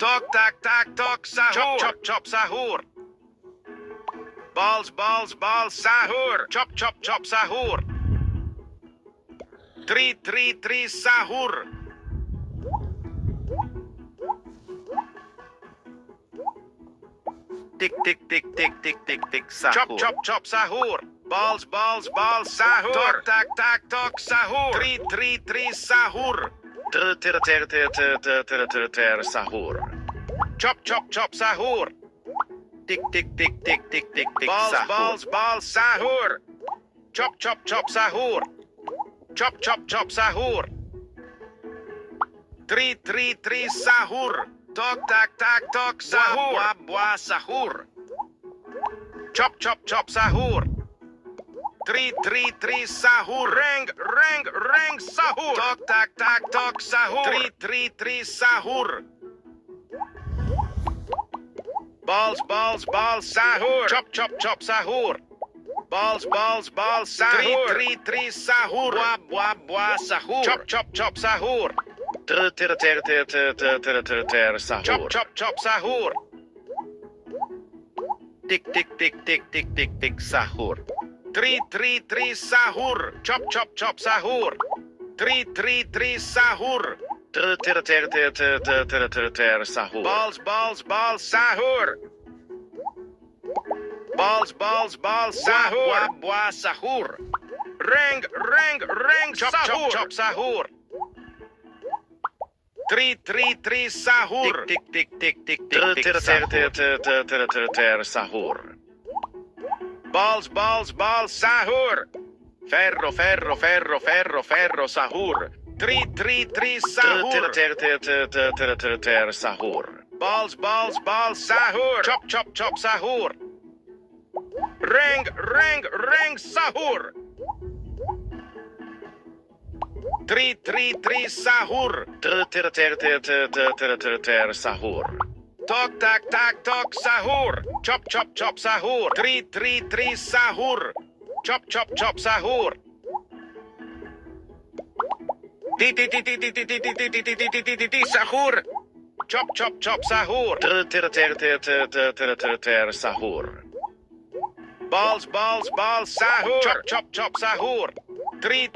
Tok, tak, tak, tok, sahur. Chop, chop, chop, sahur. Balls, balls, balls, sahur. Chop, chop, chop, sahur. Tri, sahur. Tik, tik, tik, tik, tik, tik, tik, sahur. Chop, chop, chop, sahur. Balls, balls, balls, sahur. Tok, tak, tak, tok, sahur. Tri, sahur. Sahur. Chop, chop, chop, sahur. Tik, tik, tik, tik, tik, tik, tik, Balls, sahur. balls, balls, sahur. Chop, chop, chop, sahur. Chop, chop, chop, sahur. Tri, sahur. Tok, tak, tak, tok, sahur. Buah, buah, sahur. Chop, chop, chop, sahur. Tri, sahur. Reng, sahur. Tok, tak, tak, tok, sahur. Tri, sahur. Balls, balls, balls, sahur. Chop, chop, chop, sahur. Balls, balls, balls, sahur. Tri, sahur. Buah, buah, buah, sahur. Chop, chop, chop, sahur. Sahur. Chop, chop, chop, sahur. Tik, tik, tik, tik, tik, tik, tik, sahur. Tri, sahur. Chop, chop, chop, sahur. Tri, sahur. Sahur. Balls, balls, balls, sahur. Balls, balls, balls, sahur. Buah, buah, sahur. Reng, Chop, sahur. chop, Chop, sahur. Tri, sahur. Tik, tik, tik, tik, tik, tik, sahur. Sahur. Balls, balls, balls, sahur. Ferro, ferro, ferro, ferro, ferro, sahur. Tri, sahur. Sahur. Balls, balls, balls, sahur. Chop, chop, chop, sahur. Reng, sahur. Tri, sahur. Sahur. Tok, tak, tak, tok, sahur. Chop, chop, chop, sahur. Tri, sahur. Chop, chop, chop, sahur. Sahur. Chop, chop, chop, sahur. Sahur. Balls, balls, balls, sahur. Chop, chop, chop, sahur. Tri,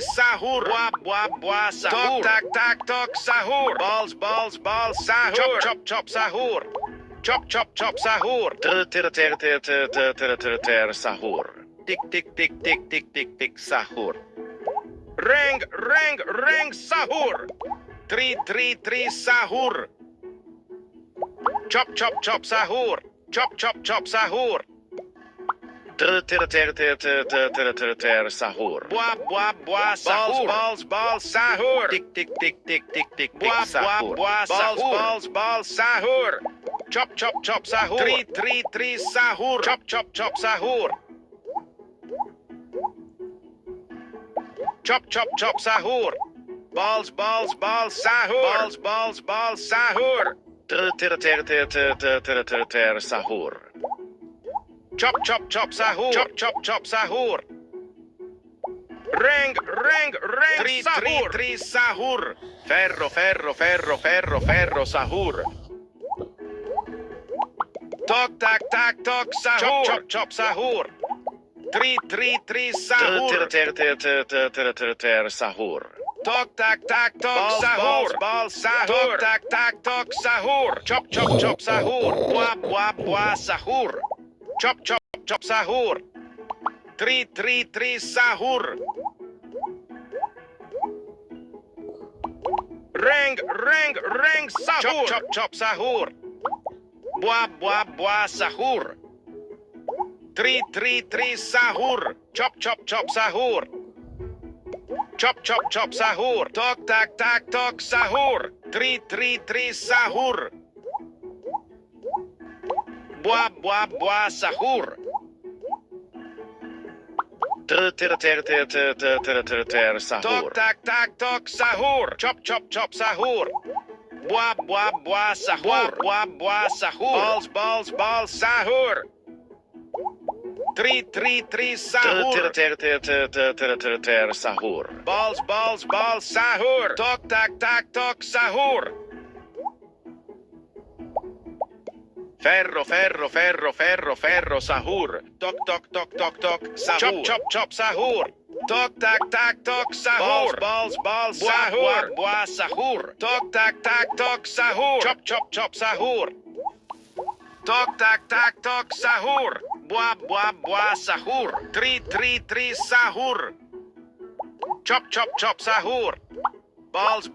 sahur. Buah, buah, buah, Tok, sahur. tak, tak, tok, sahur. Balls, balls, balls, sahur. Chop, chop, chop, sahur. Chop, chop, chop, sahur. Sahur. Tik, tik, tik, tik, tik, tik, tik, sahur. Reng, sahur. Tri, sahur. Chop, chop, chop, sahur. Chop, chop, chop, sahur. Sahur. Buah, buah, buah, sahur. Balls, balls, sahur. Tik, tik, tik, tik, tik, tik, tik, Buah, buah, sahur. buah, Sahur. balls, sahur. Chop, chop, chop, sahur. Tri, sahur. Chop, chop, chop, sahur. Chop, chop, chop, sahur. Balls, balls, balls, sahur. Balls, balls, sahur. Sahur. Chop, chop, chop, sahur. Chop, chop, chop, sahur. Reng, sahur. Tri, sahur. Ferro, ferro, ferro, ferro, ferro, sahur. Tok, tak, tak, tok, sahur. Chop, chop, chop, sahur. Tri, sahur. Sahur. Tok, tak, tak, tok, sahur. Balls, sahur. Tok, tak, tak, tok, sahur. Chop, chop, chop, sahur. Buah, buah, buah, sahur. Chop, chop, chop, sahur. Tri, sahur. Reng, sahur. Chop, chop, chop, sahur. Buah, buah, buah, sahur. Tri, sahur. Chop, chop, chop, sahur. Chop, chop, chop, sahur. Tok, tak, tak, tok, sahur. Tri, sahur. Buah, buah, buah, sahur. Sahur. Tok, tak, tak, tok, sahur. Chop, chop, chop, sahur. Buah, buah, buah, sahur. Buah, buah, sahur. Balls, sahur. Tri, sahur. Sahur. Balls, sahur. Tok, tak, tak, tok, sahur. Ferro, ferro, ferro, ferro, ferro, sahur. Toc, toc, toc, toc, toc, sahur. Chop, chop, chop, sahur. Tok, tak, tak, tok, sahur. Balls, balls, Sahur. bois, sahur. Tok, tak, tak, tok, sahur. Chop, chop, chop, sahur. Tok, tak, tak, tok, sahur. Bois, sahur. Tri, tri, tri, sahur. Chop, chop, chop, sahur. Balls,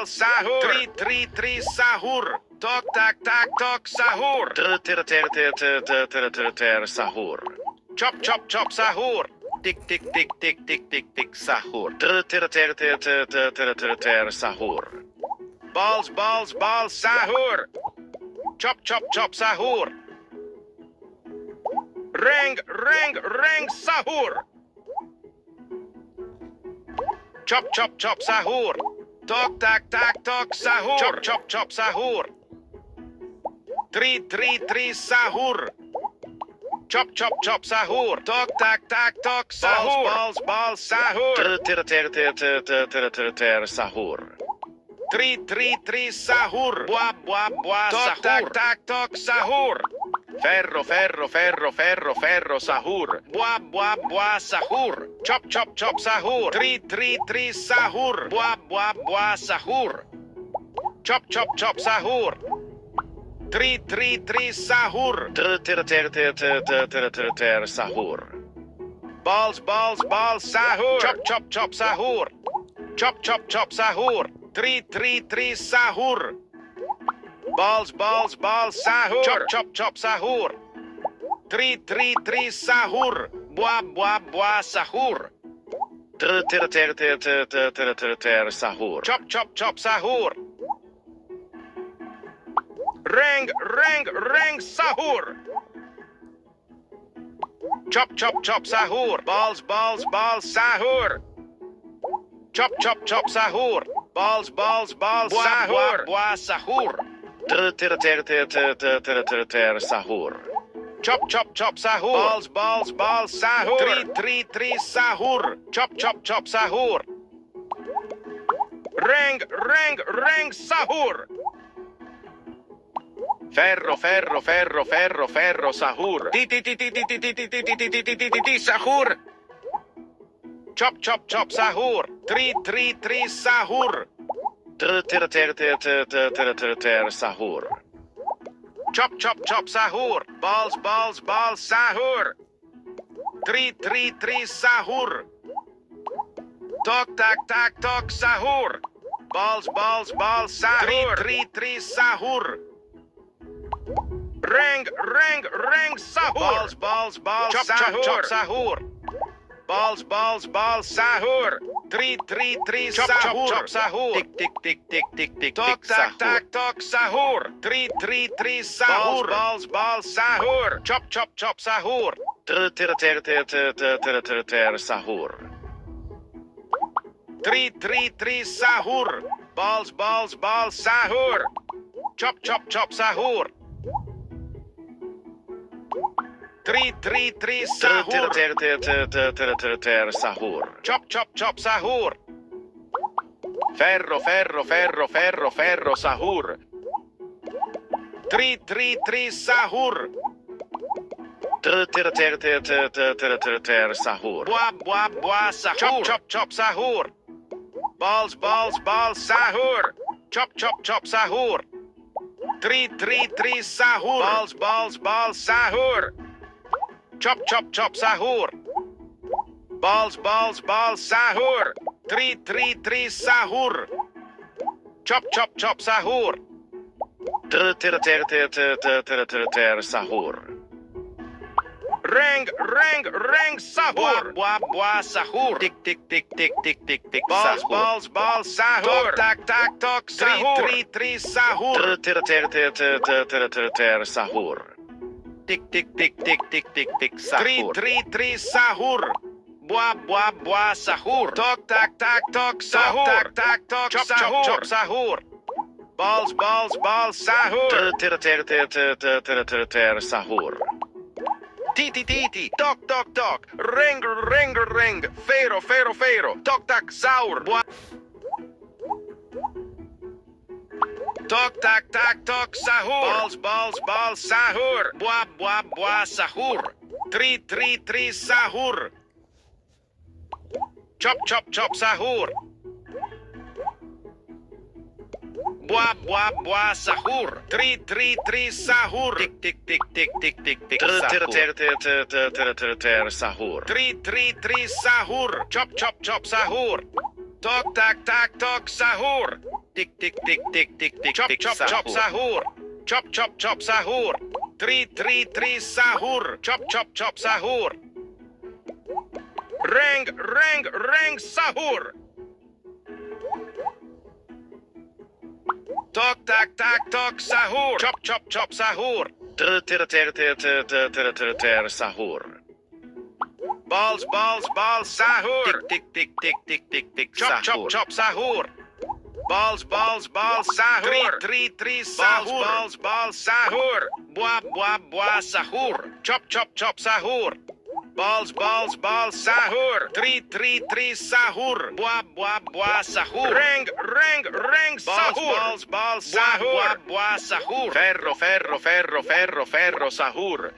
Sahur. Tri, tri, tri, sahur. Tok, tak, tak, tok, sahur. Sahur. Chop, chop, chop, sahur. Tik, tik, tik, tik, tik, tik, tik, sahur. Sahur. Balls, sahur. Chop, chop, chop, sahur. Ring, sahur. Chop, chop, chop, sahur. Tok, tak, tak, tok, sahur. Chop, chop, chop, sahur. Tri, tri, tri, sahur. Chop, chop, chop, sahur. Tok, tak, tak, tok, sahur. Balls, Sahur. Sahur. Tri, tri, tri, sahur. Bois, Tok, sahur. tak, tak, tok, sahur. Ferro, ferro, ferro, ferro, ferro, sahur. Bois, sahur. Chop, chop, chop, sahur. Tri, tri, tri, sahur. Bois, sahur. Chop, chop, chop, sahur. Tri, tri, tri, sahur. Sahur. Balls, sahur. Chop, chop, chop, sahur. Chop, chop, chop, sahur. Tri, tri, tri, sahur. Balls, sahur. Chop, chop, chop, sahur. Tri, tri, tri, sahur. Bois, sahur. Sahur. Chop, chop, chop, sahur. Ring, sahur. Chop, chop, chop, sahur. Balls, sahur. Chop, chop, chop, sahur. Balls, sahur. Bois, sahur. Sahur. Chop, chop, chop, sahur. Balls, sahur. Tri, tri, tri, sahur. Chop, chop, chop, sahur. Ring, sahur. Ferro, ferro, ferro, ferro, ferro, sahur. Sahur. Chop, chop, chop, sahur. Tri, tri, tri, sahur. Sahur. Chop, chop, chop, sahur. Balls, sahur. Tri, tri, tri, sahur. Tok, tak, tak, tok, sahur. Balls, sahur. Tri, tri, tri, sahur. Ring, sahur. Balls, chop, sahur. chop, chop, sahur. Balls, sahur. Tri, tri, tri, sahur. Chop, sahur. Tik, tik, tik, tik, tik, tik, Tok, tik, tak, sahur. tak, tok, sahur. Tri, tri, tri, sahur. Balls, sahur. Chop, chop, chop, sahur. Sahur. Tri, tri, tri, sahur. Balls, sahur. Chop, chop, chop, sahur. Tri, tri, tri, sahur. Sahur. Chop, chop, chop, sahur. Ferro, ferro, ferro, ferro, ferro, sahur. Tri, tri, tri, sahur. Sahur. Chop, Bois, sahur. chop, chop, sahur. Balls, sahur. Chop, chop, chop, sahur. Tri, tri, tri, sahur. Balls, sahur. Chop, chop, chop, sahur. Balls, sahur. Tri, tri, tri, sahur. Chop, chop, chop, sahur. Sahur. Ring, sahur. Bois, sahur. Tik, tik, tik, tik, tik, tik, tik, Balls, sahur. sahur. Tok, tak, tak, tok, sahur. Tri, tri, sahur. Sahur. Tik, tik, tik, tik, tik, tik, tik, sahur. Tri, tri, sahur. Bois, sahur. Tok, tak, tak, tok, sahur. Tok, tak, tok, Chop, sahur. chop, chop, sahur. Balls, sahur. Sahur. Titi, tok, tok. Ring, fero. Tok, tak, sahur. Tok, tak, tak, tok, sahur. Balls, balls, balls, sahur. Bua, bua, bua, sahur. Three, three, three, sahur. Chop, chop, chop, sahur. Bua, bua, bua, sahur. Three, three, three, sahur. Tik, tik, tik, tik, tik, tik, tik, Ter, sahur. sahur. Sahur. Three, three, three, sahur. Chop, chop, chop, sahur. Tok, tak, tak, tok, sahur. Tik, tik, tik, tik, tik, tik, Chop, tik, chop, chop, sahur. Chop, chop, chop, sahur. Three, three, three, sahur. Chop, chop, chop, sahur. Ring, ring, ring, sahur. Tok, tak, tak, tok, sahur. Chop, chop, chop, sahur. Sahur. Balls, balls, balls, sahur. Tik, tik, tik, tik, tik, tik, tik, Chop, chop, sahur. chop, sahur. Balls, balls, balls, sahur. Three, three, sahur. Balls, balls, sahur. Bua, bua, bua, sahur. Chop, chop, chop, sahur. Balls, balls, balls, sahur. Three, three, three, sahur. Bua, bua, bua, sahur. Ring, ring, ring, Balls, sahur. balls, balls, Bua, bua, sahur. bua, sahur. Ferro, ferro, ferro, ferro, ferro, sahur.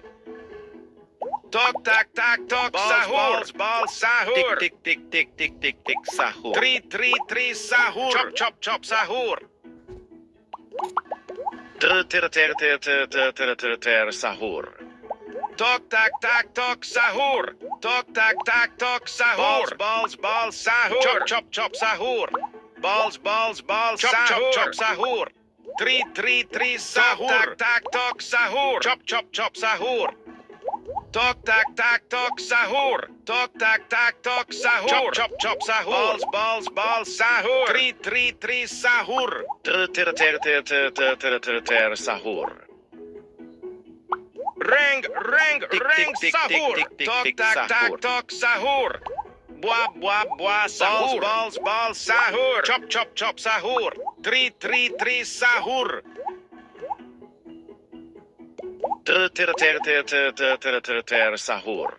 Tok, tak, tak, tok, Balls, sahur. balls, Balls, sahur. Tik, tik, tik, tik, tik, tik, tik, sahur. Three, three, three, sahur. Chop, chop, chop, sahur. Sahur. Tok, tak, tak, tok, sahur. Tok, tak, tak, tok, sahur. Balls, balls, balls, sahur. Chop, chop, chop, sahur. Balls, balls, balls, chop, sahur. chop, chop, sahur. Three, three, three, sahur. Tak, tak, tok, sahur. Chop, chop, chop, sahur. Tok, tak, tak, tok, sahur. Tok, tak, tak, tok, sahur. Chop, chop, chop, sahur. Balls, balls, balls, sahur. Three, three, three, sahur. Sahur. Ring, ring, Tik, ring, tik, tik, sahur. tik, tik, tik, Tok, tik, tak, tak, sahur. tok, sahur. Bua, bua, bua, Balls, sahur. balls, balls, sahur. Chop, chop, chop, sahur. Three, three, three, sahur. Sahur.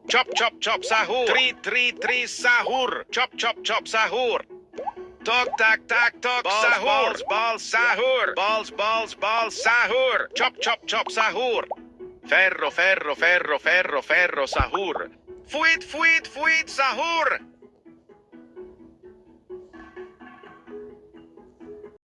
Chop, chop, chop, sahur. Three, three, three, sahur. Chop, chop, chop, sahur. Tok, tak, tak, tok, sahur. Balls, balls, sahur. Balls, balls, balls, sahur. Chop, chop, chop, sahur. Ferro, ferro, ferro, ferro, ferro, sahur. Fuit, fuit, fuit, sahur.